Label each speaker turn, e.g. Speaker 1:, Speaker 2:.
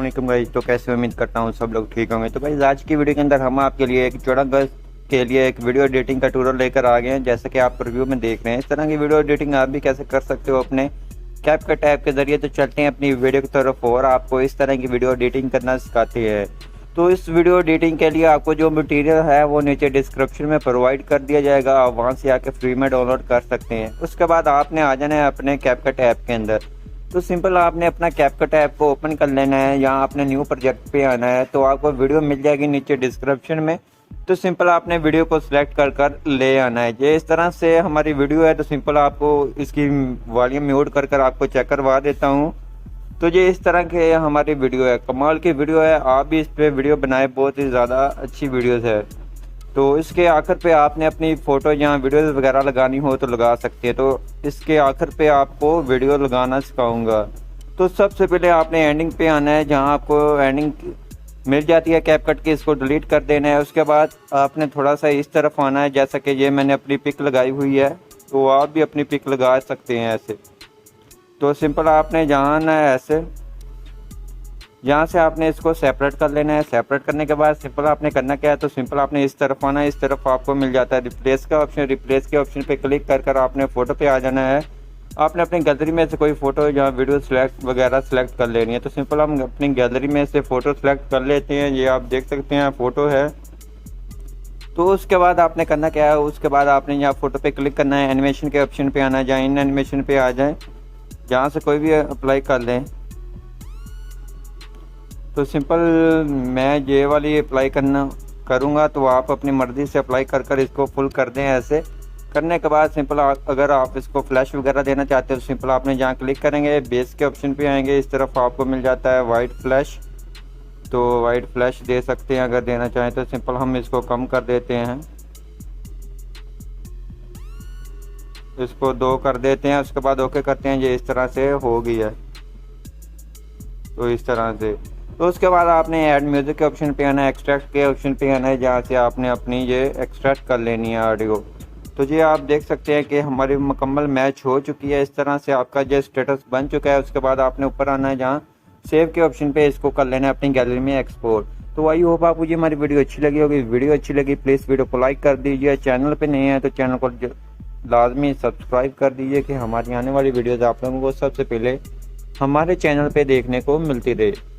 Speaker 1: वालेकुम गाइस। तो कैसे उम्मीद करता हूँ सब लोग ठीक होंगे। तो गाइस आज की वीडियो के अंदर हम आपके लिए एक 14 अगस्त के लिए एक वीडियो एडिटिंग का ट्यूटोरियल लेकर आ गए हैं। जैसा कि आप रिव्यू में देख रहे हैं, इस तरह की वीडियो एडिटिंग आप भी कैसे कर सकते हो अपने कैपकट ऐप के जरिए। तो चलते हैं अपनी वीडियो की तरफ और आपको इस तरह की वीडियो एडिटिंग करना सिखाते हैं। तो इस वीडियो एडिटिंग के लिए आपको जो मटेरियल है वो नीचे डिस्क्रिप्शन में प्रोवाइड कर दिया जाएगा, आप वहाँ से आके फ्री में डाउनलोड कर सकते हैं। उसके बाद आपने आ जाना है अपने कैपकट ऐप के अंदर। तो सिंपल आपने अपना कैपकट ऐप को ओपन कर लेना है। यहाँ आपने न्यू प्रोजेक्ट पे आना है, तो आपको वीडियो मिल जाएगी नीचे डिस्क्रिप्शन में। तो सिंपल आपने वीडियो को सिलेक्ट कर ले आना है। ये इस तरह से हमारी वीडियो है। तो सिंपल आपको इसकी वॉल्यूम म्यूट कर आपको चेक करवा देता हूँ। तो ये इस तरह के हमारी वीडियो है, कमाल की वीडियो है। आप भी इस पे वीडियो बनाए, बहुत ही ज़्यादा अच्छी वीडियोस है। तो इसके आखिर पे आपने अपनी फ़ोटो या वीडियोस वगैरह लगानी हो तो लगा सकते हैं। तो इसके आखिर पे आपको वीडियो लगाना सिखाऊंगा। तो सबसे पहले आपने एंडिंग पे आना है, जहां आपको एंडिंग मिल जाती है कैपकट की, इसको डिलीट कर देना है। उसके बाद आपने थोड़ा सा इस तरफ आना है, जैसा कि ये मैंने अपनी पिक लगाई हुई है, तो आप भी अपनी पिक लगा सकते हैं ऐसे। तो सिंपल आपने जहाँ आना है ऐसे, यहाँ से आपने इसको सेपरेट कर लेना है। सेपरेट करने के बाद सिंपल आपने करना क्या है, तो सिंपल आपने इस तरफ आना है। इस तरफ आपको मिल जाता है रिप्लेस का ऑप्शन। रिप्लेस के ऑप्शन पे क्लिक कर आपने फ़ोटो पे आ जाना है। आपने अपनी गैलरी में से कोई फ़ोटो या वीडियो सेलेक्ट वगैरह सेलेक्ट कर लेनी है। तो सिंपल हम अपनी गैलरी में से फ़ोटो सेलेक्ट कर लेते हैं। ये आप देख सकते हैं फ़ोटो है। तो उसके बाद आपने करना क्या है, उसके बाद आपने यहाँ फ़ोटो पे क्लिक करना है, एनिमेशन के ऑप्शन पे आना है। जहाँ इन एनिमेशन पे आ जाए, जहाँ से कोई भी अप्लाई कर लें। तो सिंपल मैं ये वाली अप्लाई करूँगा, तो आप अपनी मर्ज़ी से अप्लाई कर इसको फुल कर दें। ऐसे करने के बाद सिंपल अगर आप इसको फ्लैश वगैरह देना चाहते हो तो सिंपल आपने जहाँ क्लिक करेंगे, बेस के ऑप्शन पे आएंगे। इस तरफ आपको मिल जाता है वाइट फ्लैश, तो वाइट फ्लैश दे सकते हैं अगर देना चाहें। तो सिंपल हम इसको कम कर देते हैं, इसको 2 कर देते हैं। उसके बाद ओके करते हैं। ये इस तरह से हो गई है, तो इस तरह से। तो उसके बाद आपने ऐड म्यूज़िक के ऑप्शन पे आना है, एक्सट्रैक्ट के ऑप्शन पे आना है, जहाँ से आपने अपनी ये एक्सट्रैक्ट कर लेनी है ऑडियो। तो ये आप देख सकते हैं कि हमारी मुकम्मल मैच हो चुकी है। इस तरह से आपका जो स्टेटस बन चुका है। उसके बाद आपने ऊपर आना है, जहाँ सेव के ऑप्शन पे इसको कर लेना है अपनी गैलरी में एक्सपोर्ट। तो आई होप आपको ये हमारी वीडियो अच्छी लगी होगी। वीडियो अच्छी लगी प्लीज़ वीडियो को लाइक कर दीजिए। चैनल पे नहीं है तो चैनल को लाजमी सब्सक्राइब कर दीजिए कि हमारी आने वाली वीडियोज़ आप लोगों को सबसे पहले हमारे चैनल पे देखने को मिलती रहे।